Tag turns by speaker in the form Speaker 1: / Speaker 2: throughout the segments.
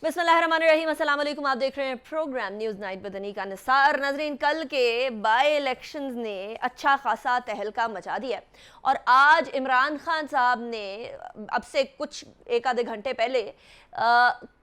Speaker 1: बिस्मिल्लाहिर्रहमानिर्रहीम, अस्सलाम वालेकुम। आप देख रहे हैं programme news night with Anika Nisar. नाज़रीन, कल के बाई इलेक्शंस ने अच्छा खासा तहलका मचा दिया और आज इमरान खान साहब ने अब से कुछ एक आधे घंटे पहले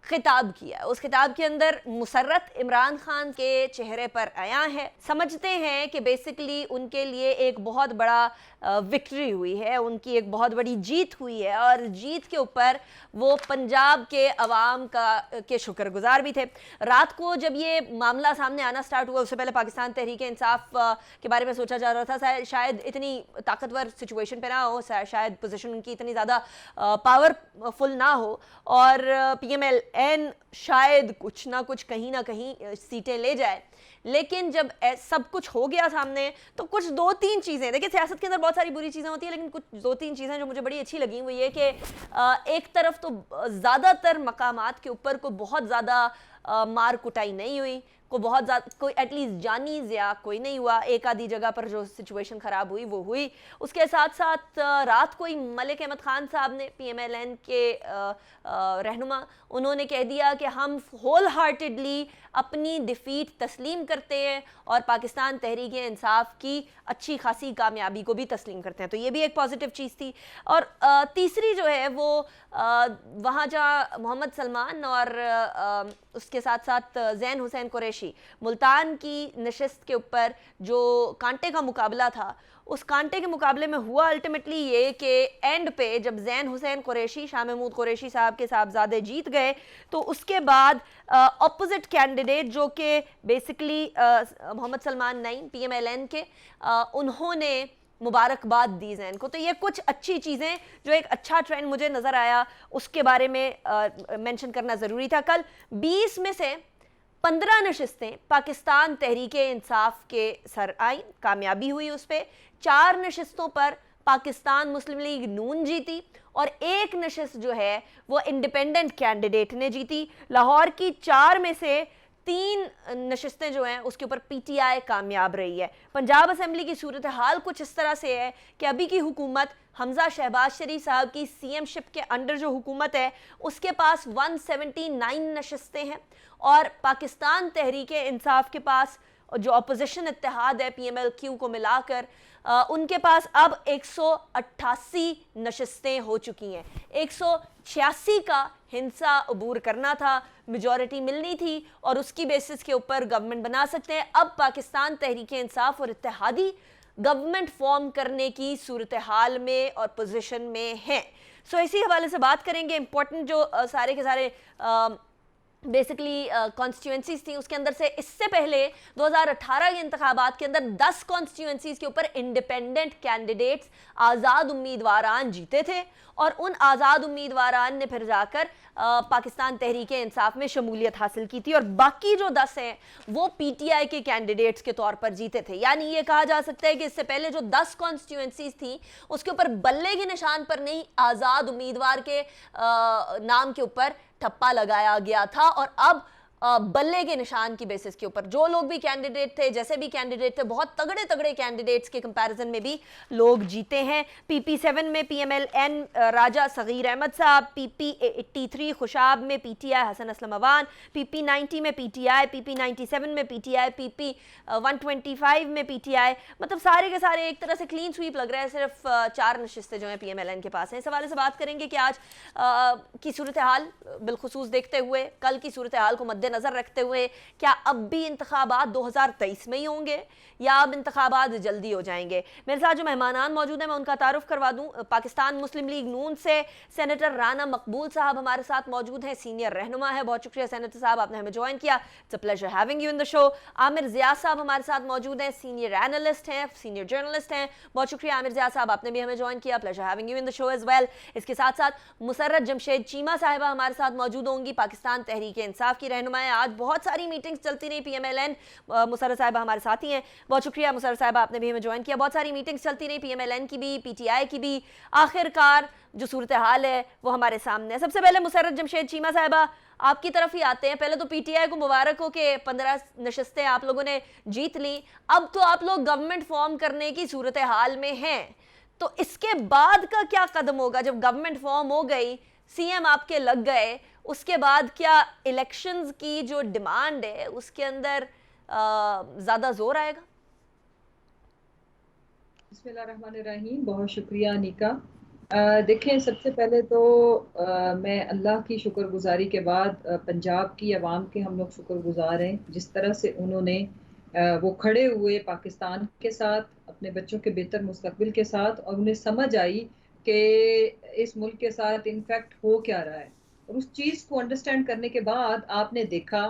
Speaker 1: खिताब किया। उस खिताब के अंदर मुसर्रत इमरान खान के चेहरे पर आया है। समझते हैं कि बेसिकली उनके लिए एक बहुत बड़ा विक्ट्री हुई है, उनकी एक बहुत बड़ी जीत हुई है और जीत के ऊपर वो पंजाब के अवाम के शुक्रगुजार भी थे। रात को जब ये मामला सामने आना स्टार्ट हुआ, उससे पहले पाकिस्तान तहरीक इंसाफ के बारे में सोचा जा रहा था शायद इतनी ताकतवर सिचुएशन पे ना हो, शायद पोजीशन उनकी इतनी ज़्यादा पावरफुल ना हो और PMLN शायद कुछ ना कुछ कहीं ना कहीं सीटें ले जाए। लेकिन जब सब कुछ हो गया सामने तो कुछ दो तीन चीज़ें, देखिए सियासत के अंदर बहुत सारी बुरी चीज़ें होती हैं, लेकिन कुछ दो तीन चीज़ें जो मुझे बड़ी अच्छी लगी वो ये कि एक तरफ तो ज़्यादातर मकामात के ऊपर को बहुत ज़्यादा मार कुटाई नहीं हुई, को बहुत ज़्यादा कोई एटलीस्ट जानी ज़िया कोई नहीं हुआ। एक आधी जगह पर जो सिचुएशन ख़राब हुई वो हुई। उसके साथ साथ रात को ही मलिक अहमद ख़ान साहब ने PMLN के रहनुमा उन्होंने कह दिया कि हम होल हार्टेडली अपनी डिफ़ीट तस्लीम करते हैं और पाकिस्तान तहरीक इंसाफ की अच्छी खासी कामयाबी को भी तस्लीम करते हैं। तो ये भी एक पॉजिटिव चीज़ थी। और तीसरी जो है वो वहाँ जहाँ मोहम्मद सलमान और उसके साथ साथ ज़ैन हुसैन कुरैशी मुल्तान की नशिस्त के ऊपर जो कांटे का मुकाबला था, उस कांटे के मुकाबले में हुआ अल्टीमेटली ये कि एंड पे जब ज़ैन हुसैन कुरैशी, शाह महमूद कुरैशी साहब के साहबजादे जीत गए तो उसके बाद अपोजिट कैंडिडेट जो कि बेसिकली मोहम्मद सलमान नहीं PMLN के, उन्होंने मुबारकबाद दी ज़ैन को। तो ये कुछ अच्छी चीज़ें, जो एक अच्छा ट्रेंड मुझे नज़र आया उसके बारे में मेंशन करना ज़रूरी था। कल 20 में से 15 नशिस्तें पाकिस्तान तहरीक इंसाफ के सर आई, कामयाबी हुई उस पर। 4 नशिस्तों पर पाकिस्तान मुस्लिम लीग नून जीती और एक नशिस्त जो है वो इंडिपेंडेंट कैंडिडेट ने जीती। लाहौर की 4 में से 3 नशिस्तें जो हैं उसके ऊपर PTI कामयाब रही है। पंजाब असेंबली की सूरत हाल कुछ इस तरह से है कि अभी की हुकूमत हमजा शहबाज शरीफ साहब की CM शिप के अंडर जो हुकूमत है उसके पास 179 नशिस्तें हैं और पाकिस्तान तहरीक इंसाफ के पास जो अपोजिशन इत्तेहाद है PMLQ को मिलाकर उनके पास अब 188 नशिस्तें हो चुकी हैं। 186 का हिंसा अबूर करना था, मेजॉरिटी मिलनी थी और उसकी बेसिस के ऊपर गवर्नमेंट बना सकते हैं। अब पाकिस्तान तहरीक इंसाफ और इत्तेहादी गवर्नमेंट फॉर्म करने की सूरत हाल में और पोजीशन में हैं। सो इसी हवाले से बात करेंगे। इंपॉर्टेंट जो सारे के सारे बेसिकली कॉन्स्टिट्यूंसीज थी उसके अंदर से इससे पहले 2018 के इंतखाबात के अंदर 10 कॉन्स्टिट्यूंसीज के ऊपर इंडिपेंडेंट कैंडिडेट्स आज़ाद उम्मीदवारान जीते थे और उन आज़ाद उम्मीदवारान ने फिर जाकर पाकिस्तान तहरीक इंसाफ में शमूलियत हासिल की थी और बाकी जो 10 हैं वो PTI के कैंडिडेट्स के तौर पर जीते थे। यानी ये कहा जा सकता है कि इससे पहले जो 10 कॉन्स्टिट्यूंसीज थी उसके ऊपर बल्ले के निशान पर नहीं, आज़ाद उम्मीदवार के नाम के ऊपर ठप्पा लगाया गया था और अब बल्ले के निशान की बेसिस के ऊपर जो लोग भी कैंडिडेट थे, जैसे भी कैंडिडेट थे, बहुत तगड़े तगड़े कैंडिडेट्स के कंपैरिजन में भी लोग जीते हैं। PP7 में PMLN राजा सगीर अहमद साहब, PP83 खुशाब में PTI हसन असलम अवान, PP90 में PTI, PP97 में PTI, PP125 में PTI, मतलब सारे के सारे एक तरह से क्लीन स्वीप लग रहा है। सिर्फ 4 नशिस्तें जो हैं PMLN के पास हैं। इस हवाले से बात करेंगे कि आज की सूरत हाल बिलखुसूस देखते हुए, कल की सूरत हाल को मद्देनजर रखते हुए, क्या अब भी इंतखाबात 2023 में ही होंगे या अब इंतखाबात जल्दी हो जाएंगे। मेरे साथ जो मेहमानान मौजूद हैं मैं उनका तारुफ करवा दूं। पाकिस्तान मुस्लिम लीग नून से सेनेटर राना मकबूल साहब हमारे साथ मौजूद हैं, सीनियर रहनुमा है। बहुत शुक्रिया सेनेटर साहब, आपने हमें ज्वाइन किया। It's a pleasure having you in the show. Aamir Zia साहब हमारे साथ मौजूद हैं, सीनियर एनालिस्ट हैं, सीनियर जर्नलिस्ट हैं। बहुत शुक्रिया आमिर ज़िया साहब, आपने भी हमें ज्वाइन किया। Pleasure having you in the show as well. इसके साथ साथ मुसर्रत जमशेद चीमा साहिबा हमारे साथ मौजूद होंगी, पाकिस्तान तहरीक इंसाफ की रहनुमा है। आज बहुत सारी मीटिंग्स चलती रही PMLN, मुसर्रत साहिबा हमारे साथ ही हैं। बहुत शुक्रिया मुसर्रत साहिबा, आपने भी हमें ज्वाइन किया। बहुत सारी मीटिंग्स चलती रही PMLN की भी, PTI की भी। आखिरकार जो सूरत हाल है वो हमारे सामने है। सबसे पहले मुसर्रत जमशेद चीमा साहिबा आपकी तरफ ही आते हैं। पहले तो PTI को मुबारक हो कि 15 नशिस्तें आप लोगों ने जीत ली। अब तो आप लोग गवर्नमेंट फॉर्म करने की सूरत हाल में हैं, तो इसके बाद का क्या कदम होगा? जब गवर्नमेंट फॉर्म हो गई, CM आपके लग गए उसके बाद क्या इलेक्शंस की जो डिमांड है उसके अंदर ज़्यादा जोर आएगा?
Speaker 2: बिस्मिल्लाहिर्रहमानिर्रहीम। बहुत शुक्रिया अनीका। देखें, सबसे पहले तो मैं अल्लाह की शुक्रगुजारी के बाद पंजाब की आवाम के हम लोग शुक्रगुजार हैं, जिस तरह से उन्होंने वो खड़े हुए पाकिस्तान के साथ, अपने बच्चों के बेहतर मुस्तकबिल के साथ, और उन्हें समझ आई कि इस मुल्क के साथ इनफैक्ट हो क्या रहा है। और उस चीज़ को अंडरस्टैंड करने के बाद आपने देखा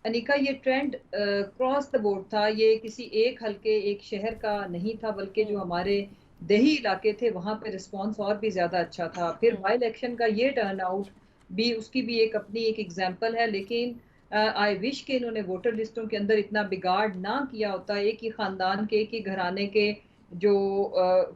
Speaker 2: अनिका, ये ट्रेंड क्रॉस द बोर्ड था। ये किसी एक हल्के, एक शहर का नहीं था, बल्कि जो हमारे देही इलाके थे वहां पे रिस्पांस और भी ज्यादा अच्छा था। फिर बाई इलेक्शन का ये टर्न आउट भी, उसकी भी एक अपनी एक एग्जांपल है। लेकिन आई विश के इन्होंने वोटर लिस्टों के अंदर इतना बिगाड़ ना किया होता। एक ही खानदान के, एक ही घराने के जो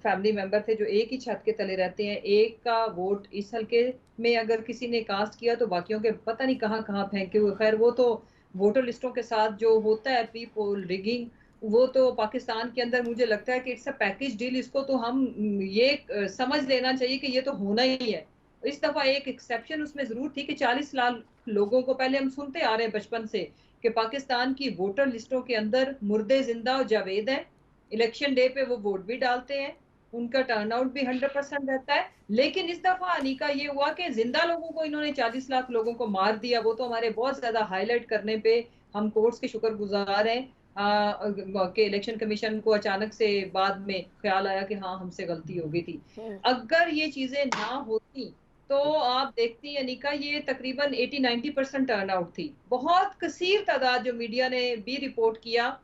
Speaker 2: फैमिली मेंबर थे, जो एक ही छत के तले रहते हैं, एक का वोट इस हल्के में अगर किसी ने कास्ट किया तो बाकियों के पता नहीं कहाँ कहाँ फेंके हुए। खैर, वो तो वोटर लिस्टों के साथ जो होता है प्री पोल रिगिंग, वो तो पाकिस्तान के अंदर मुझे लगता है कि इट्स अ पैकेज डील। इसको तो हम ये समझ लेना चाहिए कि ये तो होना ही है। इस दफा एक एक्सेप्शन उसमें जरूर थी कि 40 लाख लोगों को, पहले हम सुनते आ रहे हैं बचपन से कि पाकिस्तान की वोटर लिस्टों के अंदर मुर्दे जिंदा और जावेद हैं। इलेक्शन डे पे वो वोट भी डालते हैं, उनका टर्नआउट भी 100% रहता है। लेकिन इस दफा अनीका ये हुआ कि जिंदा लोगों को इन्होंने 40 लाख लोगों को मार दिया। वो तो हमारे बहुत ज्यादा हाईलाइट करने पे हम कोर्ट्स के शुक्रगुजार हैं कि इलेक्शन कमीशन को अचानक से बाद में ख्याल आया कि हाँ, हमसे गलती हो गई थी। अगर ये चीजें ना होती तो आप देखती अनिका, ये तकरीबन 80-90% टर्नआउट थी। बहुत कसीर तादाद, जो मीडिया ने भी रिपोर्ट किया,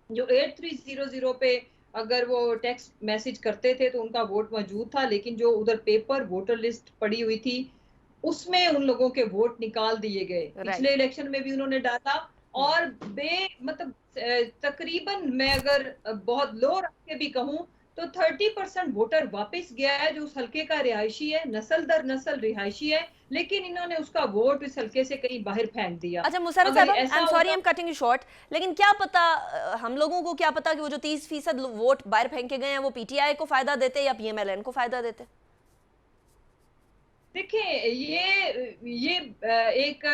Speaker 2: जो 8300 पे अगर वो टेक्स्ट मैसेज करते थे तो उनका वोट मौजूद था। लेकिन जो उधर पेपर वोटर लिस्ट पड़ी हुई थी, उसमें उन लोगों के वोट निकाल दिए गए। पिछले इलेक्शन में भी उन्होंने डाला, और मतलब तकरीबन मैं अगर बहुत लो रख के भी कहूं तो 30% वोटर वापस गया है, जो उस हल्के का रिहायशी है, नस्ल दर नस्ल रिहायशी है। लेकिन इन्होंने उसका वोट इस हल्के से कहीं बाहर फेंक दिया।
Speaker 1: अच्छा मुशर्रत
Speaker 2: अगर
Speaker 1: साहब, आई
Speaker 2: ऐसा
Speaker 1: एम सॉरी, आई
Speaker 2: होता,
Speaker 1: एम कटिंग यू शॉर्ट, लेकिन क्या पता, हम लोगों को क्या पता कि वो जो 30% वोट बाहर फेंके गए हैं वो पीटीआई को फायदा देते या पीएमएलएन को फायदा देते?
Speaker 2: देखिए, ये एक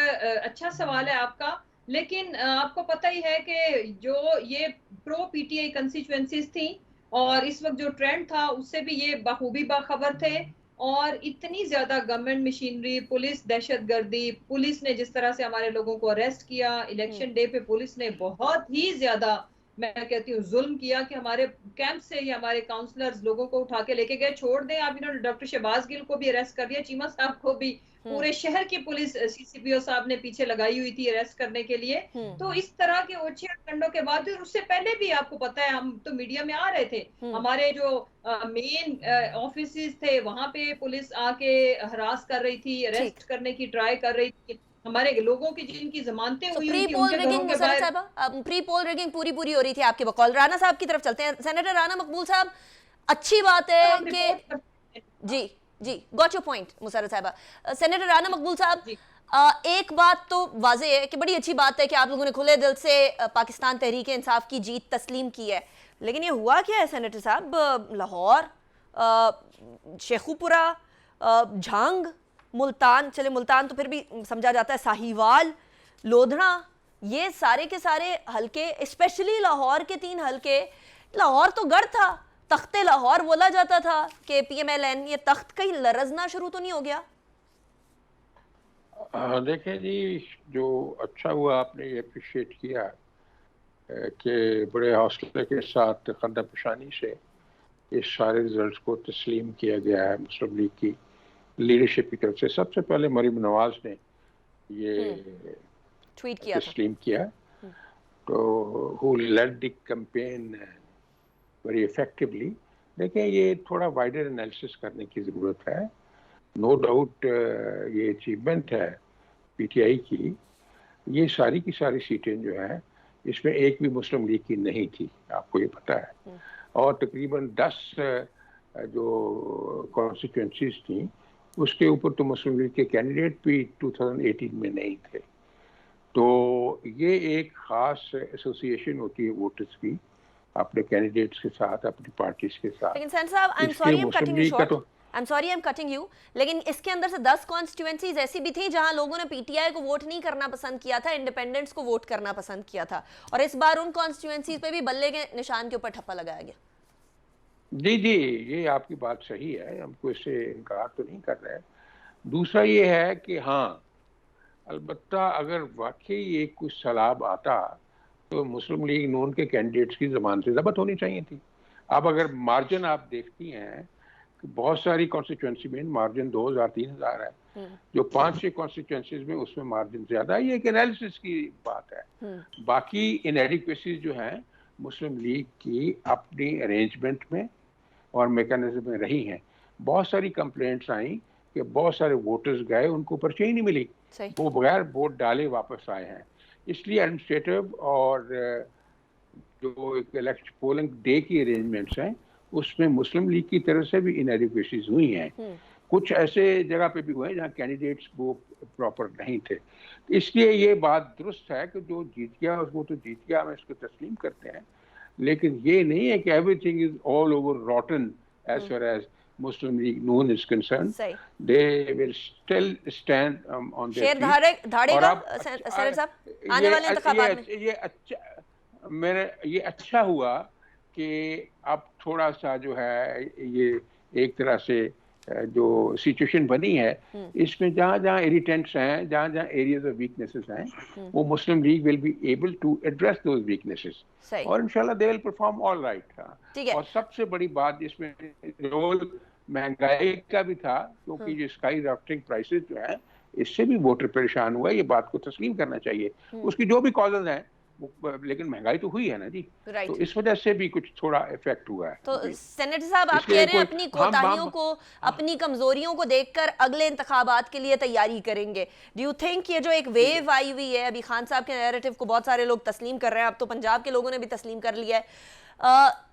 Speaker 2: अच्छा सवाल है आपका। लेकिन आपको पता ही है कि जो ये प्रो पीटीआई कंस्टिट्यूएंसीज थी, और इस वक्त जो ट्रेंड था उससे भी ये बखूबी बाखबर थे। और इतनी ज्यादा गवर्नमेंट मशीनरी, पुलिस दहशतगर्दी, पुलिस ने जिस तरह से हमारे लोगों को अरेस्ट किया इलेक्शन डे पे, पुलिस ने बहुत ही ज्यादा, मैं कहती हूँ, जुल्म किया कि हमारे कैंप से ही हमारे काउंसलर्स लोगों को उठा के लेके गए। छोड़ दें आप, इन्होंने डॉक्टर शहबाज गिल को भी अरेस्ट कर दिया, चीमा साहब को भी। पूरे शहर की पुलिस सीसीपीओ साहब ने पीछे लगाई हुई थी अरेस्ट करने के लिए। तो इस तरह के ओछे कांडों के बाद, और उससे पहले भी आपको पता है, हम तो मीडिया में आ रहे थे, हमारे जो मेन ऑफिस थे वहां पे पुलिस आके हरास कर रही थी, अरेस्ट करने की ट्राई कर रही थी हमारे लोगों की, जिनकी जमानतें
Speaker 1: तो
Speaker 2: हुई
Speaker 1: प्री
Speaker 2: हुई थी
Speaker 1: पोल
Speaker 2: उनके घरों
Speaker 1: रिगिंग,
Speaker 2: के
Speaker 1: मुशर्रत
Speaker 2: बाहर।
Speaker 1: साहब, प्री पोल रिगिंग पूरी पूरी हो रही थी आपके बकौल। राना साहब की तरफ चलते हैं। सेनेटर राना मकबूल साहब, अच्छी बात है
Speaker 2: हम
Speaker 1: कि
Speaker 2: रिपोर्ट करते हैं।
Speaker 1: जी जी, गॉट योर पॉइंट मुशर्रत साहब। सेनेटर राना मकबूल साहब,
Speaker 2: जी,
Speaker 1: एक बात तो वाजे है कि बड़ी अच्छी बात है कि आप लोगों ने खुले दिल से पाकिस्तान तहरीक इंसाफ की जीत तस्लीम की है। लेकिन ये हुआ क्या है सेनेटर साहब? लाहौर, शेखुपुरा, झांग, मुल्तान, चले मुल्तान तो फिर भी समझा जाता है, साहिवाल, लोधड़ा, ये सारे के सारे हल्के, स्पेशली लाहौर के 3 हल्के। लाहौर तो गढ़ था, तख्ते लाहौर बोला जाता था कि पीएमएलएन, ये तख्त कहीं लरजना शुरू तो नहीं हो गया?
Speaker 3: देखें जी, जो अच्छा हुआ आपने ये अप्रिशिएट किया कि बड़े हौसले के साथ कदम पेशानी से इस सारे रिजल्ट्स को तस्लीम किया गया है मुस्लिम लीग की लीडरशिप की तरफ से। सबसे पहले मरीम नवाज ने ये
Speaker 1: ट्वीट किया
Speaker 3: तस्लीम किया, तो who led the campaign very effectively. देखें, ये थोड़ा वाइडर एनालिसिस करने की ज़रूरत है। नो डाउट ये अचीवमेंट है पीटीआई की। ये सारी की सारी सीटें जो हैं, इसमें एक भी मुस्लिम लीग की नहीं थी, आपको ये पता है। और तकरीबन 10 जो कॉन्स्टिट्यूंसीज थी, उसके ऊपर तो मुस्लिम लीग के कैंडिडेट भी 2018 में नहीं थे। तो ये एक ख़ास एसोसिएशन होती है वोटर्स की अपने कैंडिडेट्स के साथ, अपनी पार्टीज के साथ।
Speaker 1: लेकिन सेनेटर साहब, आई एम
Speaker 3: इसलिए
Speaker 1: sorry, I am
Speaker 3: Muslim
Speaker 1: cutting you
Speaker 3: league का
Speaker 1: शॉर्ट,
Speaker 3: तो
Speaker 1: I am sorry I am cutting you, लेकिन इसके अंदर से 10 कॉन्स्टिट्यूएंसीज ऐसी भी थी जहां लोगों ने पीटीआई को वोट नहीं करना पसंद किया था, इंडिपेंडेंट्स को वोट करना पसंद किया था, और इस बार उन कॉन्स्टिट्यूएंसीज पे भी बल्ले के निशान के ऊपर ठप्पा लगाया गया।
Speaker 3: जी जी, ये आपकी बात सही है, हमको इससे इनकार तो नहीं कर रहे हैं। दूसरा ये है कि हाँ, अलबत्ता अगर वाकई ये कुछ सलाब आता तो मुस्लिम लीग नून के कैंडिडेट्स की जबान से जब्त होनी चाहिए थी। अब अगर मार्जिन आप देखती हैं कि बहुत सारी कॉन्स्टिट्यूंसी में मार्जिन 2000-3000 है, जो 5-6 कॉन्स्टिट्यूंसीज में उसमें मार्जिन ज्यादा है। ये एक एनालिसिस की बात है। बाकी इनएडिक्वेसीज जो हैं मुस्लिम लीग की अपनी अरेंजमेंट में और मैकेनिज्म में रही हैं। बहुत सारी कंप्लेंट्स आई कि बहुत सारे वोटर्स गए, उनको पर्ची ही नहीं मिली, वो बगैर वोट डाले वापस आए हैं। इसलिए एडमिनिस्ट्रेटिव और जो इलेक्शन पोलिंग डे की अरेंजमेंट्स हैं उसमें मुस्लिम लीग की तरफ से भी इनएडिक्वेसीज हुई हैं। कुछ ऐसे जगह पे भी हुए हैं जहाँ कैंडिडेट्स वो प्रॉपर नहीं थे। इसलिए ये बात दुरुस्त है कि जो जीत गया वो तो जीत गया, हम इसको तस्लीम करते हैं, लेकिन ये नहीं है कि everything is all over rotten as far as Muslim League Noon is concerned. They will still stand on their feet.
Speaker 1: धाड़ेगा सर साहब आने वाले इंतखाबात में
Speaker 3: ये अच्छा हुआ कि अब थोड़ा सा जो है ये एक तरह से जो सिचुएशन बनी है इसमें जहाँ जहाँ इरिटेंट्स हैं, जहाँ जहाँ एरियाज ऑफ वीकनेसेस हैं, वो Muslim League will be able to address those weaknesses और इंशाल्लाह they will perform all right. और सबसे बड़ी बात इसमें रोल महंगाई का भी था, क्योंकि जो स्काई रॉकेटिंग प्राइसेस जो है इससे भी वोटर परेशान हुआ, ये बात को तस्लीम करना चाहिए। उसकी जो भी कॉजेज हैं, लेकिन महंगाई तो हुई है ना जी, तो इस वजह से भी कुछ थोड़ा इफेक्ट हुआ है।
Speaker 1: तो सेनेटर साहब आप कह रहे हैं अपनी कोताहियों को, अपनी कमजोरियों को देखकर अगले इंतखाबात के लिए तैयारी करेंगे। डू यू थिंक ये जो एक वेव आई हुई है, अभी खान साहब के नैरेटिव को बहुत सारे लोग तस्लीम कर रहे हैं, अब तो पंजाब के लोगों ने भी तस्लीम कर लिया है,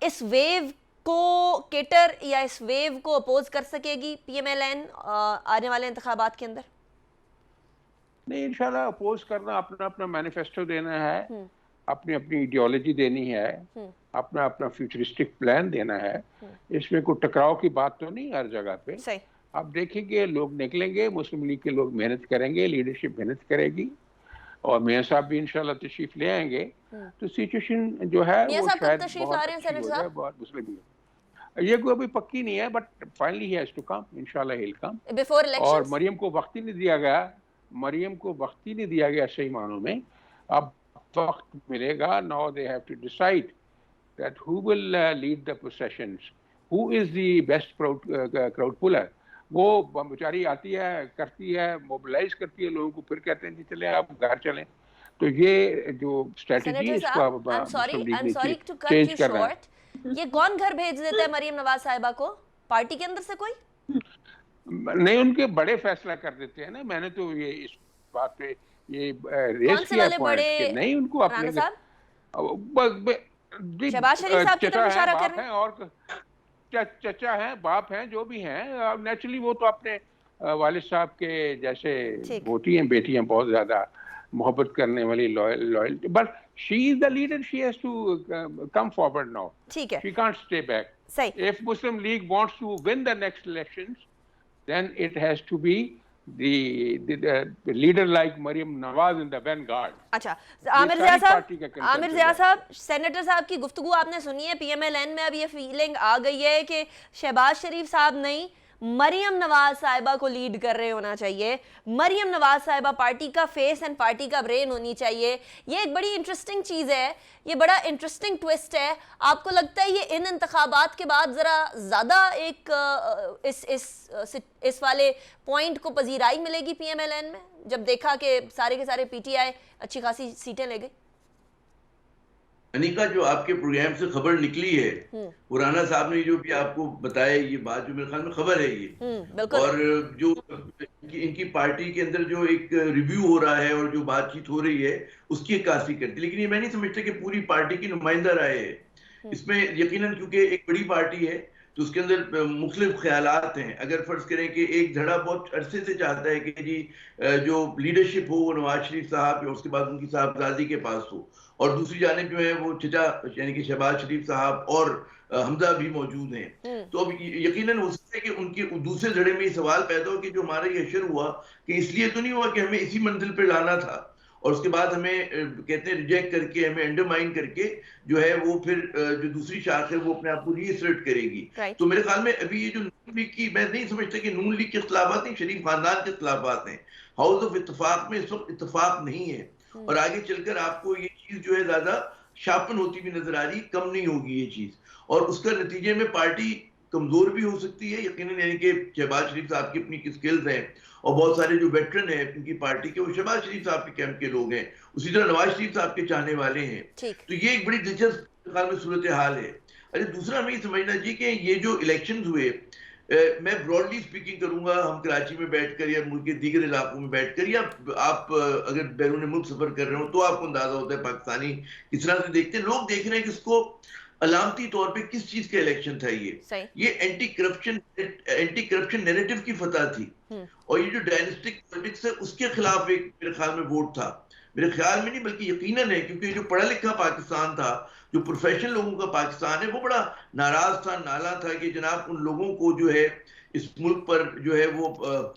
Speaker 1: इस वेव को केटर या इस वेव को अपोज कर सकेगी पीएमएलएन आने वाले इंतखाबात के अंदर?
Speaker 3: नहीं, इंशाल्लाह अपोज करना, अपना अपना मैनिफेस्टो देना है, अपनी अपनी आइडियोलॉजी देनी है, अपना अपना फ्यूचरिस्टिक प्लान देना है। इसमें कोई टकराव की बात तो नहीं हर जगह पे। आप देखेंगे लोग निकलेंगे, मुस्लिम लीग के लोग मेहनत करेंगे, लीडरशिप मेहनत करेगी और मियां साहब भी इंशाल्लाह तशरीफ ले आएंगे, तो सिचुएशन जो है वो शायद
Speaker 1: तशरीफ ला रहे हैं सेनेटर साहब?
Speaker 3: बहुत मुस्लिम ये कोई अभी पक्की नहीं है, but finally he has to come, इंशाल्लाह he will come
Speaker 1: before elections.
Speaker 3: और मरियम को वक्त ही नहीं दिया गया, मरियम को वक्त ही नहीं दिया गया सही मानों में। अब वक्त मिलेगा। Now they have to decide that who will lead the processions, who is the best crowd puller. वो बेचारी आती है, करती है, मोबिलाइज करती है लोगों को, फिर कहते हैं जी चले आप घर चलें। तो ये जो स्ट्रेटजी है इसको अब चेंज कर रहे हैं।
Speaker 1: ये कौन घर भेज देता है मरियम नवाज साहिबा को? पार्टी के अंदर से कोई
Speaker 3: नहीं, उनके बड़े फैसला कर देते हैं ना। मैंने तो ये इस बात पे ये रेस किया पॉइंट कि नहीं, उनको अपने
Speaker 1: शहबाज शरीफ साहब की तरफ इशारा कर रहे हैं
Speaker 3: और चचा हैं, बाप हैं, जो भी हैं, नेचुरली वो तो अपने वालिद साहब के जैसे होती हैं बेटियां, बहुत ज्यादा मोहब्बत करने वाली, loyal, but she is the leader, she has to come forward now.
Speaker 1: ठीक है,
Speaker 3: she can't stay back.
Speaker 1: सही।
Speaker 3: If Muslim League wants to win the next elections, then it has to be the leader like Maryam Nawaz in the vanguard.
Speaker 1: अच्छा, आमिर ज़िया साहब, senator साहब की गुफ्तगू आपने सुनी है। पीएमएलएन में अब ये फीलिंग आ गई है कि शहबाज शरीफ साहब नहीं, मरियम नवाज साहिबा को लीड कर रहे होना चाहिए। मरियम नवाज साहिबा पार्टी का फेस एंड पार्टी का ब्रेन होनी चाहिए। ये एक बड़ी इंटरेस्टिंग चीज़ है, ये बड़ा इंटरेस्टिंग ट्विस्ट है। आपको लगता है ये इन इंतखाबात के बाद ज़रा ज़्यादा एक इस वाले पॉइंट को पजीराई मिलेगी पीएमएलएन में, जब देखा कि सारे के सारे पीटीआई अच्छी खासी सीटें ले गई?
Speaker 4: अनिका, जो आपके प्रोग्राम से खबर निकली है, पुराना साहब ने जो भी आपको बताया, ये बात जो मेरे ख्याल में खबर है ये, और जो इनकी पार्टी के अंदर जो एक रिव्यू हो रहा है और जो बातचीत हो रही है उसकी अक्कासी करती, लेकिन ये मैं नहीं समझता कि पूरी पार्टी की नुमाइंदा राय है इसमें। यकीनन क्योंकि एक बड़ी पार्टी है तो उसके अंदर मुख्तलिफ ख्यालात हैं। अगर फर्ज करें कि एक धड़ा बहुत अरसे से चाहता है कि जी जो लीडरशिप हो वो नवाज शरीफ साहब या उसके बाद उनकी साहबजादी के पास हो, और दूसरी जानिब जो है वो चचा यानी कि शहबाज शरीफ साहब और हमजा भी मौजूद हैं, तो अब यकीनन हो सकता है कि उनके दूसरे धड़े में ये सवाल पैदा हो कि जो हमारा ये अशर हुआ कि इसलिए तो नहीं हुआ कि हमें इसी मंजिल पे लाना था और उसके बाद हमें कहते हैं रिजेक्ट करके, हमें अंडरमाइन करके जो है वो फिर जो दूसरी शाख है वो अपने आप को रीअसर्ट करेगी। तो मेरे ख्याल में अभी ये जो नून लीग की, मैं नहीं समझता कि नून लीग के खिलाफात नहीं, शरीफ खानदान के खिलाफात हैं। हाउस ऑफ इत्तेफाक में इस वक्त इत्तेफाक नहीं है और आगे चलकर आपको ये चीज जो है ज्यादा शार्पन होती हुई नजर आ रही, कम नहीं होगी ये चीज, और उसका नतीजे में पार्टी कमजोर भी हो सकती है यकीनन। यानी कि शहबाज शरीफ साहब की अपनी स्किल्स हैं और बहुत सारे जो वेटरन हैं उनकी पार्टी के, वो शहबाज शरीफ साहब के कैंप के लोग हैं, उसी तरह नवाज शरीफ साहब के चाहने वाले हैं। तो ये एक बड़ी दिलचस्प में सूरत हाल है। अरे दूसरा हमें समझना चाहिए कि ये जो इलेक्शन हुए, मैं ब्रॉडली स्पीकिंग करूंगा, हम कराची में बैठकर या मुल्क के दीगर इलाकों में बैठकर या आप अगर बैरून मुल्क सफर कर रहे हो तो आपको अंदाजा होता है पाकिस्तानी किस तरह से देखते हैं। लोग देख रहे हैं कि इसको अलामती तौर पे किस चीज का इलेक्शन था ये एंटी करप्शन नैरेटिव की फतह थी और ये जो डायनेस्टिक पॉलिटिक्स है उसके खिलाफ एक मेरे ख्याल में वोट था। मेरे ख्याल में नहीं बल्कि यकीनन है, क्योंकि जो पढ़ा लिखा पाकिस्तान था, जो प्रोफेशनल लोगों का पाकिस्तान है, वो बड़ा नाराज था, नाला था कि जनाब उन लोगों को जो है इस मुल्क पर जो है वो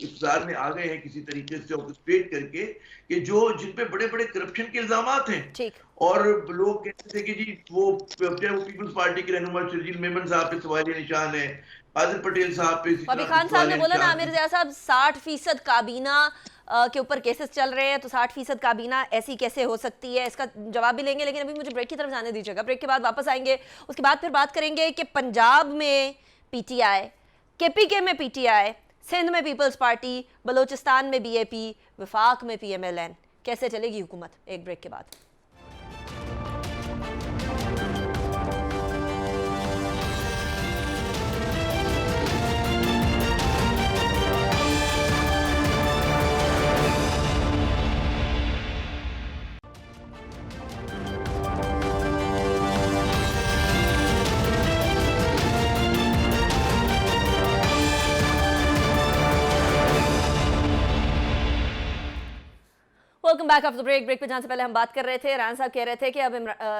Speaker 4: इक़्तिदार में आ गए हैं किसी तरीके से ऑर्केस्ट्रेट करके कि जो जिन पे बड़े बड़े करप्शन के इल्जामात हैं और लोग कहते थे कि जी वो पीपल्स पार्टी के रहनुमा शर्जील मेमन साहब पे सवालिया निशान है, आदिल पटेल साहब पे,
Speaker 1: बॉबी खान साहब ने बोला ना आमिर ज़िया साहब 60% काबीना के ऊपर केसेस चल रहे हैं, तो 60% काबीना ऐसी कैसे हो सकती है, इसका जवाब भी लेंगे। लेकिन अभी मुझे ब्रेक की तरफ जाने दीजिएगा, ब्रेक के बाद वापस आएंगे, उसके बाद फिर बात करेंगे कि पंजाब में पीटीआई, केपीके में पीटीआई, सिंध में पीपल्स पार्टी, बलोचिस्तान में बीएपी, वफाक में पीएमएलएन, कैसे चलेगी हुकूमत। एक ब्रेक के बाद। Welcome back after break. Break पे जाने से पहले हम बात कर रहे थे, रान साहब कह रहे थे कि अब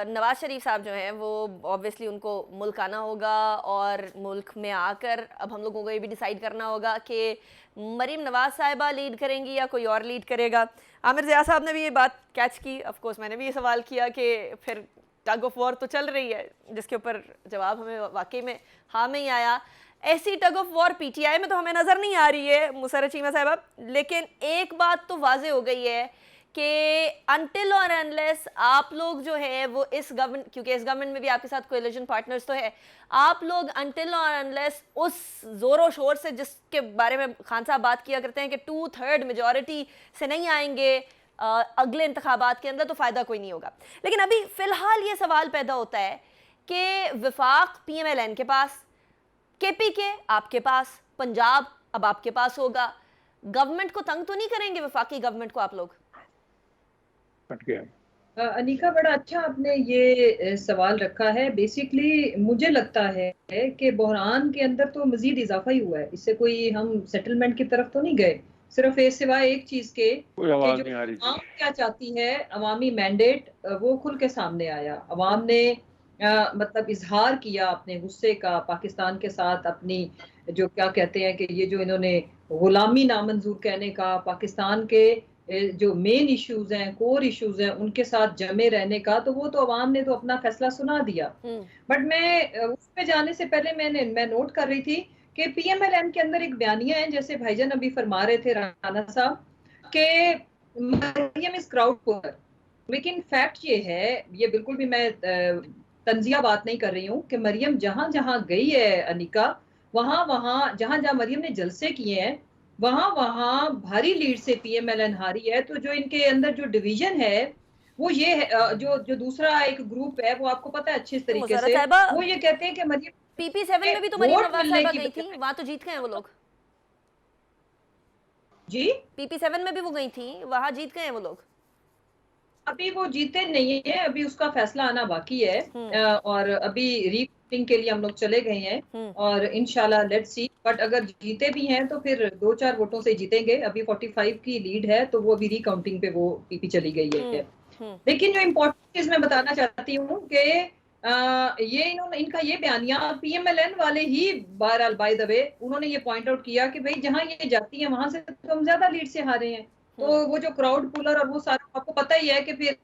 Speaker 1: नवाज शरीफ साहब जो हैं वो ऑब्वियसली उनको मुल्क आना होगा और मुल्क में आकर अब हम लोगों को ये भी डिसाइड करना होगा कि मरीम नवाज साहिबा लीड करेंगी या कोई और लीड करेगा। आमिर ज़िया साहब ने भी ये बात कैच की, ऑफ कोर्स मैंने भी ये सवाल किया कि फिर टग ऑफ वॉर तो चल रही है, जिसके ऊपर जवाब हमें वाकई में हाँ में ही आया। ऐसी टग ऑफ वॉर पीटीआई में तो हमें नज़र नहीं आ रही है मुसर्रत चीमा साहिबा, लेकिन एक बात तो वाजे हो गई है कि अनटिल और अनलेस आप लोग जो है वो इस गवर्नमेंट, क्योंकि इस गवर्नमेंट में भी आपके साथ कोएलिशन पार्टनर्स तो है, आप लोग अनटिल और अनलेस उस जोरों शोर से जिसके बारे में खान साहब बात किया करते हैं कि 2/3 मेजॉरिटी से नहीं आएंगे अगले इंतखाबात के अंदर, तो फ़ायदा कोई नहीं होगा। लेकिन अभी फ़िलहाल ये सवाल पैदा होता है कि वफाक पीएमएलएन के पास, केपीके आपके पास, पंजाब अब आपके पास होगा, गवर्नमेंट को तंग तो नहीं करेंगे वफाकी गवर्नमेंट को आप लोग?
Speaker 2: अनिका, बड़ा अच्छा आपने ये सवाल रखा है। बेसिकली मुझे लगता है कि बहरान के अंदर तो मजीद इजाफा ही हुआ है, इससे कोई हम सेटलमेंट की तरफ तो नहीं गए, सिर्फ सिवाय एक चीज के जो आवाम क्या चाहती है, अवामी मैंडेट, वो खुल के सामने आया। अवाम ने मतलब इजहार किया अपने गुस्से का पाकिस्तान के साथ, अपनी जो क्या कहते हैं कि ये जो इन्होंने गुलामी नामंजूर कहने का, पाकिस्तान के जो मेन इश्यूज हैं, कोर इश्यूज हैं, उनके साथ जमे रहने का, तो वो तो अवाम ने तो अपना फैसला सुना दिया। बट मैं उस पे जाने से पहले मैं नोट कर रही थी कि पीएमएलएन के अंदर एक बयानिया है, जैसे भाईजान अभी फरमा रहे थे राना साहब कि मरियम इज क्राउड पुअर, लेकिन फैक्ट ये है, ये बिल्कुल भी मैं तंजिया बात नहीं कर रही हूँ, कि मरियम जहां जहां गई है अनिका, वहां जहां मरियम ने जलसे किए हैं, वहां भारी लीड से पीएमएलएन हारी है। तो जो इनके अंदर जो डिवीजन है वो ये है, जो दूसरा एक ग्रुप है, वो आपको पता है अच्छे तरीके से, वो ये कहते हैं कि मरियम
Speaker 1: PP7 में भी तो मरियम नवाज साहिबा गई थी, वहां तो जीत गए हैं वो लोग जी। PP7 में भी वो गई थी, वहां जीत गए हैं वो लोग।
Speaker 2: अभी वो जीते नहीं है, अभी उसका फैसला आना बाकी है और अभी रीकाउंटिंग के लिए हम लोग चले गए हैं और इंशाल्लाह लेट्स सी। बट अगर जीते भी हैं तो फिर 2-4 वोटों से जीतेंगे। अभी 45 की लीड है, तो वो अभी रीकाउंटिंग पे वो पीपी चली गई है। लेकिन जो इम्पोर्टेंट चीज मैं बताना चाहती हूँ कि ये इनका ये बयानिया PMLN वाले ही बहरहाल बाय द वे उन्होंने ये पॉइंट आउट किया कि भाई जहां ये जाती है वहां से तो हम ज्यादा लीड से हारे हैं। तो वो जो क्राउड पुलर और वो सारा आपको पता ही है कि फिर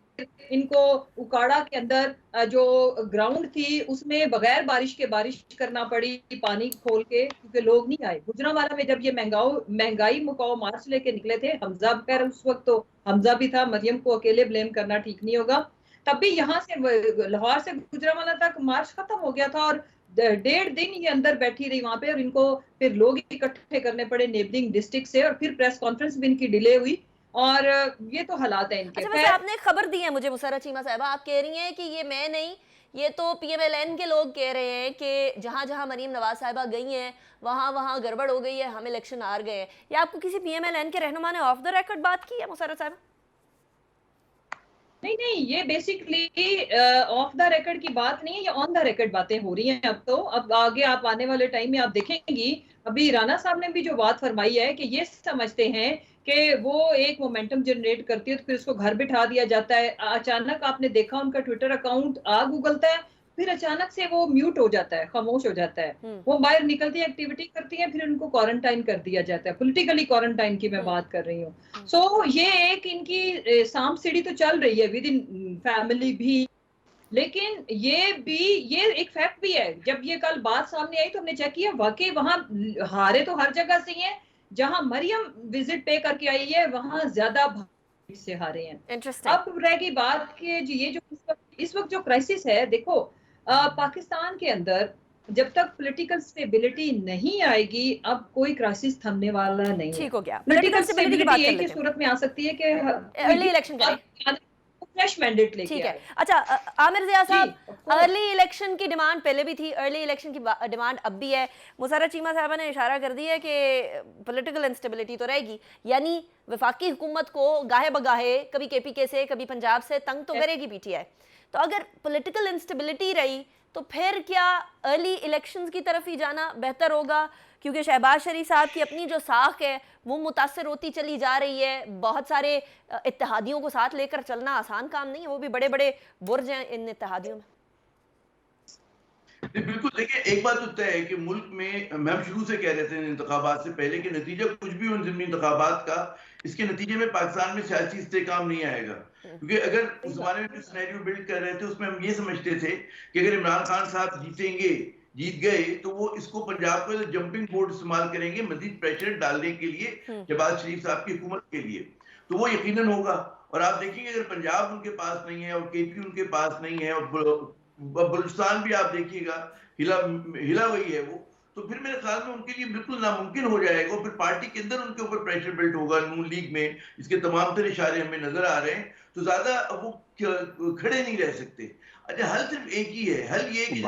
Speaker 2: इनको उकाड़ा के अंदर जो ग्राउंड थी उसमें बगैर बारिश के बारिश करना पड़ी पानी खोल के, क्योंकि लोग नहीं आए। गुजरांवाला में जब ये महंगाई मुकाओ मार्च लेके निकले थे, हमजा खैर उस वक्त तो हमजा भी था, मरियम को अकेले ब्लेम करना ठीक नहीं होगा। तब भी यहाँ से लाहौर से गुजरांवाला तक मार्च खत्म हो गया था और 1.5 दिन ये अंदर बैठी रही वहां पे, और इनको फिर लोग इकट्ठे करने पड़े नेबरिंग डिस्ट्रिक्ट से, और फिर प्रेस कॉन्फ्रेंस भी इनकी डिले हुई। और ये तो हालात है इनके।
Speaker 1: अच्छा, वैसे आपने खबर दी है मुझे मुसर्रत चीमा साहिबा, आप कह रही हैं कि ये मैं नहीं, ये तो PMLN के लोग कह रहे हैं कि जहां जहां मरीम नवाज साहिबा गई हैं वहां वहां गड़बड़ हो गई है, हम इलेक्शन हार गए हैं। या आपको किसी PMLN के रहनुमा ने ऑफ द रिकॉर्ड बात की है मुसर्रत साहिबा?
Speaker 2: नहीं, ये बेसिकली ऑफ द रिकॉर्ड की बात नहीं है, ये ऑन द रिकॉर्ड बातें हो रही हैं। अब आगे आप आने वाले टाइम में आप देखेंगी, अभी राणा साहब ने भी जो बात फरमाई है कि ये समझते हैं कि वो एक मोमेंटम जनरेट करती है तो फिर उसको घर बिठा दिया जाता है। अचानक आपने देखा उनका ट्विटर अकाउंट आग उगलता है, फिर अचानक से वो म्यूट हो जाता है, खामोश हो जाता है। वो बाहर निकलती है, एक्टिविटी करती है, फिर उनको क्वारंटाइन कर दिया जाता है। पॉलिटिकली क्वारंटाइन की मैं बात कर रही हूँ। सो ये एक इनकी सांप सीढ़ी तो चल रही है विद इन फैमिली भी, लेकिन ये एक फैक्ट भी है। जब ये कल बात सामने आई तो हमने चेक किया, वाकई वहां हारे तो हर जगह से ही है, जहां मरियम विजिट पे करके आई है वहां ज्यादा से हारे हैं। अब रह गई बात कि ये जो इस वक्त जो क्राइसिस है, देखो पाकिस्तान के अंदर जब तक पॉलिटिकल स्टेबिलिटी नहीं आएगी, अब कोई क्राइसिस थमने वाला नहीं है।
Speaker 1: ठीक हो गया।
Speaker 2: पॉलिटिकल स्टेबिलिटी एक ही सूरत में आ सकती है कि
Speaker 1: अर्ली इलेक्शन करें,
Speaker 2: फ्रेश मैंडेट लेके।
Speaker 1: ठीक है। अच्छा आमिर ज़िया साहब, अर्ली इलेक्शन की डिमांड पहले भी थी, अर्ली इलेक्शन की डिमांड अब भी है। मुसर्रत चीमा साहबा ने इशारा कर दिया कि पॉलिटिकल इंस्टेबिलिटी तो रहेगी, यानी वफाकी हुकूमत को गाहे बगाहे कभी KPK से कभी पंजाब से तंग तो करेगी PTI। तो अगर पॉलिटिकल इंस्टेबिलिटी रही तो फिर क्या अर्ली इलेक्शंस की तरफ ही जाना बेहतर होगा? क्योंकि शहबाज शरीफ साहब की अपनी जो साख है वो मुतासर होती चली जा रही है। बहुत सारे इत्तेहादियों को साथ लेकर चलना आसान काम नहीं है, वो भी बड़े बड़े बुर्ज हैं इन इत्तेहादियों में।
Speaker 4: बिल्कुल, देखिए एक बात तो तय है कि मुल्क में हम शुरू से कह रहे थे इंतखाबात से पहले कि नतीजा कुछ भी हो ज़िमनी इंतखाबात का, इसके नतीजे में पाकिस्तान में सियासी इस्तेहकाम नहीं आएगा। क्योंकि अगर उस जमाने में जो सिनेरियो बिल्ड कर रहे थे उसमें हम ये समझते थे कि अगर इमरान खान साहब जीत गए तो वो इसको पंजाब को जंपिंग बोर्ड इस्तेमाल करेंगे मजीद प्रेशर डालने के लिए शहबाज शरीफ साहब की हुकूमत के लिए, तो वो यकीनन होगा। और आप देखेंगे अगर पंजाब उनके पास नहीं है और KP उनके पास नहीं है और बलूचिस्तान भी आप देखिएगा हिला हुई है वो, तो फिर मेरे ख्याल में उनके लिए बिल्कुल नामुमकिन हो जाएगा। फिर पार्टी के अंदर उनके ऊपर प्रेशर बिल्ड होगा, नून लीग में इसके तमाम तरह इशारे हमें नजर आ रहे हैं, तो ज्यादा वो खड़े नहीं रह सकते। अच्छा, हल सिर्फ एक ही है, हल ये कि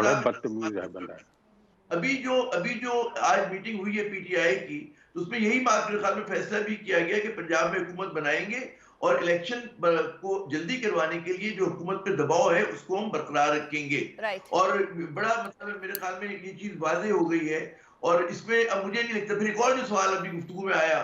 Speaker 4: अभी जो आज मीटिंग हुई है PTI की, तो उसमें यही बात मेरे ख्याल में फैसला भी किया गया कि पंजाब में हुकूमत बनाएंगे और इलेक्शन को जल्दी करवाने के लिए जो हुकूमत पे दबाव है उसको हम बरकरार रखेंगे। और बड़ा मतलब मेरे ख्याल में ये चीज वाज़ेह हो गई है। और इसमें अब मुझे नहीं लगता, फिर एक और जो सवाल अभी गुफ्तगू में आया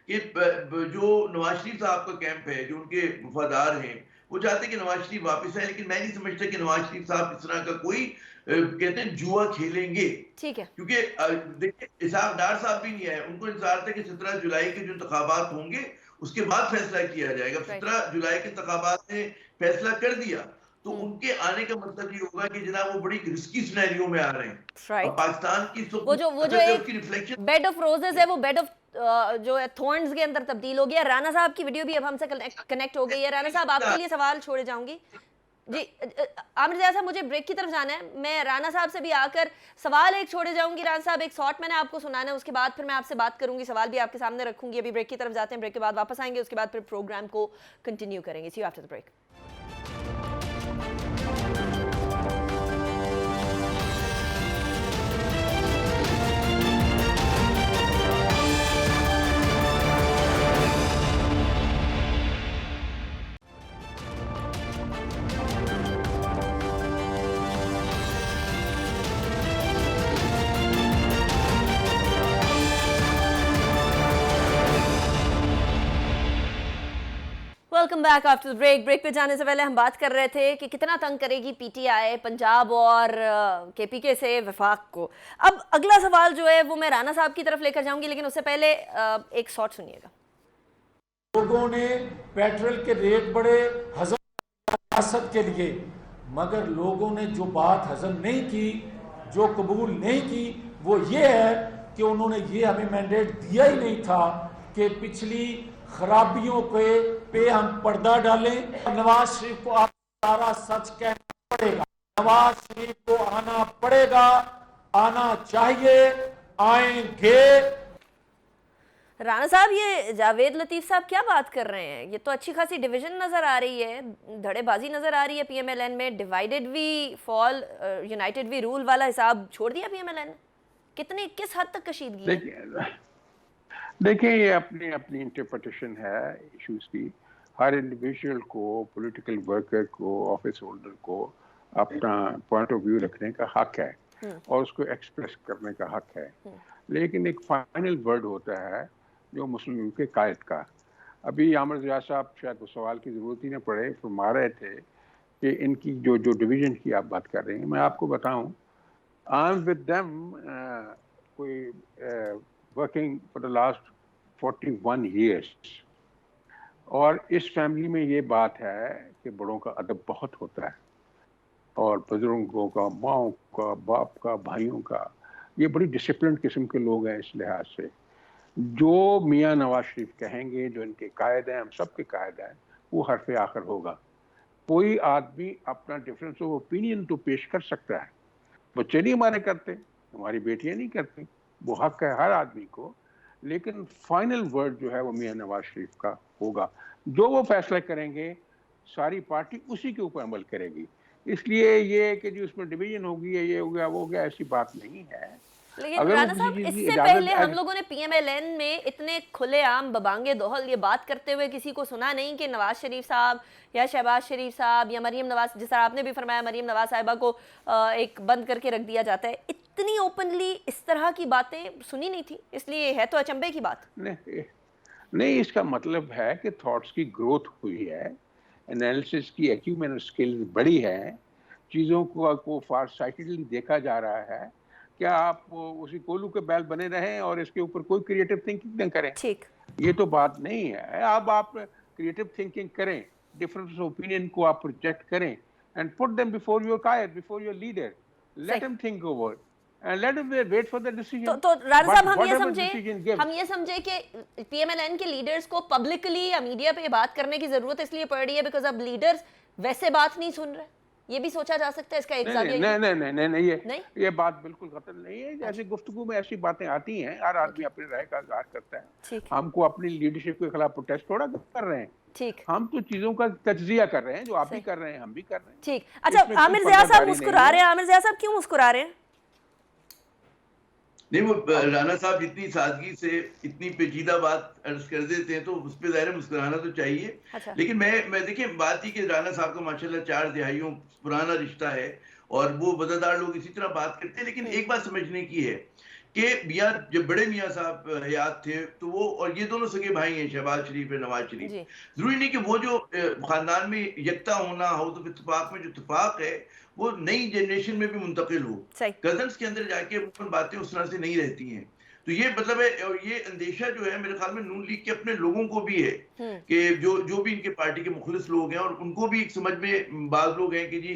Speaker 4: कि जो नवाज शरीफ साहब का कैंप है, जो उनके वफादार हैं, वो चाहते कि नवाज शरीफ वापस आए, लेकिन मैं नहीं समझता कि नवाज शरीफ साहब इस तरह का कोई कहते हैं जुआ खेलेंगे।
Speaker 1: ठीक है,
Speaker 4: क्योंकि देखिए इसाक डार साहब भी नहीं आए, उनको इंतजार था कि 17 जुलाई के जो इंतखाबात होंगे उसके बाद फैसला किया जाएगा। 17 जुलाई के इंतखाबात ने फैसला कर दिया तो उनके आने का मतलब ये होगा कि जनाब वो बड़ी रिस्की सिनेरियो में आ रहे हैं। पाकिस्तान की
Speaker 1: वो जो एक रिफ्लेक्शन बेड ऑफ रोजेस है वो बेड ऑफ जो है थॉर्न्स के अंदर तब्दील हो गया। राणा साहब की वीडियो भी अब हमसे कनेक्ट हो गई है। राणा साहब आपके लिए सवाल छोड़े जाऊंगी जी। आमिर ज़िया साहब, मुझे ब्रेक की तरफ जाना है, मैं राणा साहब से भी आकर सवाल एक छोड़े जाऊंगी। राणा साहब, एक शॉर्ट मैंने आपको सुनाना है, उसके बाद फिर मैं आपसे बात करूंगी, सवाल भी आपके सामने रखूंगी। अभी ब्रेक की तरफ जाते हैं, ब्रेक के बाद वापस आएंगे, उसके बाद फिर प्रोग्राम को कंटिन्यू करेंगे। See you after the break. Welcome back after break. Break पे जाने से पहले हम बात कर रहे थे कि कितना तंग करेगी पीटीआई पंजाब और केपीके से वफाक को। अब अगला सवाल जो है वो मैं राना साहब की तरफ लेकर जाऊंगी, लेकिन उससे पहले एक शॉट सुनिएगा।
Speaker 5: लोगों ने पेट्रोल के रेट बढ़े हजम सियासत के लिए, मगर लोगों ने जो बात हजम नहीं की, जो कबूल नहीं की, वो ये है कि उन्होंने ये हमें मैंडेट दिया ही नहीं था कि पिछली खराबियों पे हम पर्दा डालें। नवाज शरीफ को आप सारा सच कहना पड़ेगा, नवाज शरीफ को आना पड़ेगा, आना चाहिए, आएंगे।
Speaker 1: राणा साहब, ये जावेद लतीफ साहब क्या बात कर रहे हैं? ये तो अच्छी खासी डिवीजन नजर आ रही है, धड़ेबाजी नजर आ रही है पीएमएलएन में। Divided we fall, united we rule वाला हिसाब छोड़ दिया पीएमएलएन। किस हद तक कशीदगी है?
Speaker 3: देखिए ये अपनी अपनी इंटरप्रिटेशन है इश्यूज की। हर इंडिविजुअल को, पॉलिटिकल वर्कर को, ऑफिस होल्डर को अपना पॉइंट ऑफ व्यू रखने का हक है और उसको एक्सप्रेस करने का हक है, लेकिन एक फाइनल वर्ड होता है जो मुस्लिम लीग के कायद का। अभी आमिर ज़िया साहब शायद वो सवाल की ज़रूरत ही न पड़े, फरमा रहे थे कि इनकी जो डिवीज़न की आप बात कर रहे हैं, मैं आपको बताऊं, आई एम विद देम कोई working for the last 41 years, और इस फैमिली में ये बात है कि बड़ों का अदब बहुत होता है और बुजुर्गों का, माओ का, बाप का, भाइयों का, ये बड़ी डिसिप्लिन किस्म के लोग हैं। इस लिहाज से जो मियाँ नवाज शरीफ कहेंगे, जो इनके कायद हैं, हम सब के कायद हैं, वो हरफ आखिर होगा। कोई आदमी अपना डिफरेंस ऑफ ओपिनियन तो पेश कर सकता है, बच्चे नहीं हमारे करते, हमारी बेटियां नहीं करती, वो हक है हर आदमी को, लेकिन फाइनल वर्ड जो है वो मियाँ नवाज शरीफ का होगा। जो वो फैसला करेंगे सारी पार्टी उसी के ऊपर अमल करेगी। इसलिए ये कि जी उसमें डिवीजन होगी, ये हो गया, वो हो गया, ऐसी बात नहीं है।
Speaker 1: लेकिन राणा साहब, इससे पहले हम लोगों ने पीएमएलएन में इतने खुलेआम बबांगे दोहल ये बात करते हुए किसी को सुना नहीं कि नवाज शरीफ साहब या शहबाज शरीफ साहब या मरीम नवाज, जिस तरह आपने भी फरमाया, मरीम नवाज साहिबा को एक बंद करके रख दिया जाता है। इतनी ओपनली इस तरह की बातें सुनी नहीं थी, इसलिए है तो अचंभे की बात।
Speaker 3: नहीं, इसका मतलब है कि थॉट्स की ग्रोथ हुई है, एनालिसिस की एक्यूमेन स्किल्स बढ़ी है, चीज़ों को फार साइटेडली देखा जा रहा है। क्या आप उसी कोलू के बैल बने रहें और इसके ऊपर कोई क्रिएटिव थिंकिंग न करें? ठीक, ये तो बात नहीं है। अब आप क्रिएटिव थिंकिंग करें, डिफरेंस ऑफ ओपिनियन को आप प्रोजेक्ट करें and put them before your Quaid, before your leader, let him think over and let him wait for the decision.
Speaker 1: तो राणा साहब, हम ये समझे कि पीएमएलएन के लीडर्स को पब्लिकली या मीडिया पे बात करने की जरूरत इसलिए पड़ रही है बिकॉज़ अब लीडर्स वैसे बात नहीं सुन रहे। ये भी सोचा जा सकता है इसका एक
Speaker 3: नहीं, ये बात बिल्कुल खत्म नहीं है। जैसे गुफ्तगू में ऐसी बातें आती हैं, हर आदमी अपनी राय का इज़हार करता है। हमको अपनी लीडरशिप के खिलाफ प्रोटेस्ट थोड़ा कर रहे हैं, ठीक, हम तो चीजों का तज्जिया कर रहे हैं, जो आप भी कर रहे हैं, हम भी कर रहे हैं।
Speaker 1: ठीक, अच्छा, आमिर ज़िया साहब मुस्कुरा रहे हैं। आमिर ज़िया साहब क्यों मुस्कुरा रहे हैं?
Speaker 4: नहीं, वो राणा साहब जितनी सादगी से इतनी पेचीदा बात अर्ज कर देते हैं तो उस पर ज़ाहिर मुस्कुराना तो चाहिए। अच्छा। लेकिन मैं देखिए, बात ही कि राणा साहब का माशाल्लाह 4 दहाइयों पुराना रिश्ता है और वो वज़ादार लोग इसी तरह बात करते हैं। लेकिन एक बात समझने की है कि मियाँ, जब बड़े मियाँ साहब हयात थे तो वो, और ये दोनों सगे भाई हैं, शहबाज शरीफ और नवाज शरीफ, जरूरी नहीं कि वो जो खानदान में यकता होना, हाउस ऑफ इत्तेफाक में जो इत्तेफाक है वो नई जनरेशन में भी मुंतकिल हो। कजन्स के अंदर जाके वो बातें उस तरह से नहीं रहती हैं। तो ये मतलब है, और ये अंदेशा जो है मेरे ख्याल में नून लीग के अपने लोगों को भी है कि जो भी इनके पार्टी के मुखलिस लोग हैं, और उनको भी एक समझ में बाज लोग हैं कि जी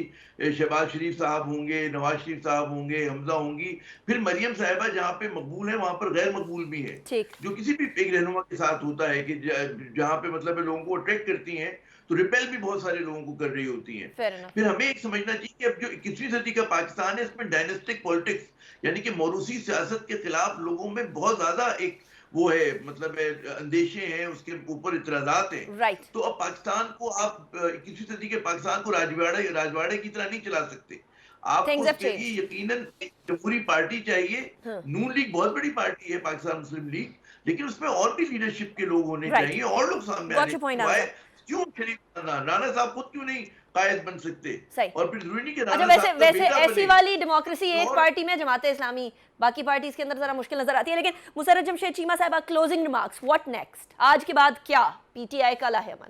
Speaker 4: शहबाज शरीफ साहब होंगे, नवाज शरीफ साहब होंगे, हमजा होंगी, फिर मरियम साहिबा जहाँ पे मकबूल है वहां पर गैर मकबूल भी है, जो किसी भी एक रहनुमा के साथ होता है कि जहाँ पे मतलब लोगों को अट्रैक्ट करती हैं तो रिपेल भी बहुत सारे लोगों को कर रही होती हैं। फिर हमें एक समझना चाहिए कि अब जो 21वीं सदी का पाकिस्तान है, इसमें डायनेस्टिक पॉलिटिक्स यानी कि मौरूसी सियासत के खिलाफ लोगों में बहुत ज्यादा एक वो है, मतलब अंदेशे हैं, उसके ऊपर इतराजात हैं। तो अब पाकिस्तान को आप 21वीं सदी के पाकिस्तान को राजवाड़े की तरह नहीं चला सकते। आपको उसके लिए यकीनन एक जमहूरी पार्टी चाहिए। नून लीग बहुत बड़ी पार्टी है, पाकिस्तान मुस्लिम लीग, लेकिन उसमें और भी लीडरशिप के लोग होने चाहिए और लोग सामने आने। क्यों शरीफ राणा साहब खुद क्यों नहीं कायद बन सकते? और फिर जरूरी नहीं कि राणा साहब
Speaker 1: वैसे ऐसी वाली डेमोक्रेसी एक पार्टी में, जमाते इस्लामी, बाकी पार्टीज के अंदर जरा मुश्किल नजर आती है। लेकिन मुसर्रत जमशेद चीमा साहब, क्लोजिंग रिमार्क्स, व्हाट नेक्स्ट? आज के बाद क्या पीटीआई का लाहेअमल?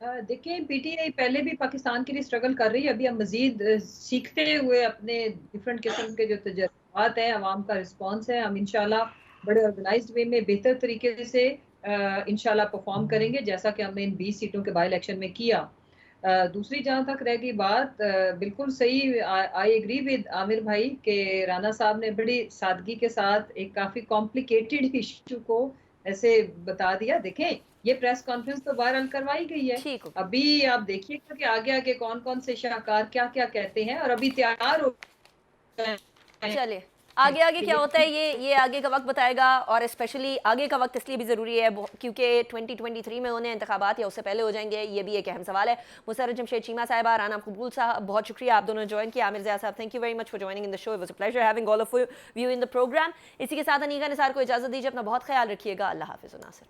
Speaker 2: देखिए पीटीआई पहले भी पाकिस्तान के लिए स्ट्रगल कर रही है, अभी हम मजीद सीखते हुए अपने डिफरेंट किस्म के जो तजुर्बात हैं, अवाम का रिस्पॉन्स है, हम इंशाल्लाह बड़े ऑर्गेनाइज्ड वे में बेहतर तरीके से इंशाल्लाह परफॉर्म करेंगे, जैसा कि हमने इन 20 सीटों के बाई इलेक्शन में किया। दूसरी जहां तक रह गई बात, बिल्कुल सही, आई एग्री विद आमिर भाई के राना साहब ने बड़ी सादगी के साथ एक काफी कॉम्प्लिकेटेड इशू को ऐसे बता दिया। देखें, ये प्रेस कॉन्फ्रेंस तो वायरल करवाई गई है,
Speaker 1: ठीक हो
Speaker 2: अभी आप देखिएगा कि आगे आगे कौन कौन से शाहकार क्या क्या कहते हैं, और अभी तैयार हो
Speaker 1: चलिए आगे आगे क्या होता है ये आगे का वक्त बताएगा। और स्पेशली आगे का वक्त इसलिए भी ज़रूरी है क्योंकि 2023 में उन्हें इंतखाबात या उससे पहले हो जाएंगे, ये भी एक अहम सवाल है। मुसर्रत जमशेद चीमा साहिबा, राना कबूल साहब, बहुत शुक्रिया आप दोनों ज्वाइन किया। आमिर ज़िया साहब, thank you very much for joining in the show, it was a pleasure having all of you in the programme. इसी के साथ अनीका निसार को इजाज़त दीजिए, अपना बहुत ख्याल रखिएगा, अल्लाह हाफिज़ नासिर।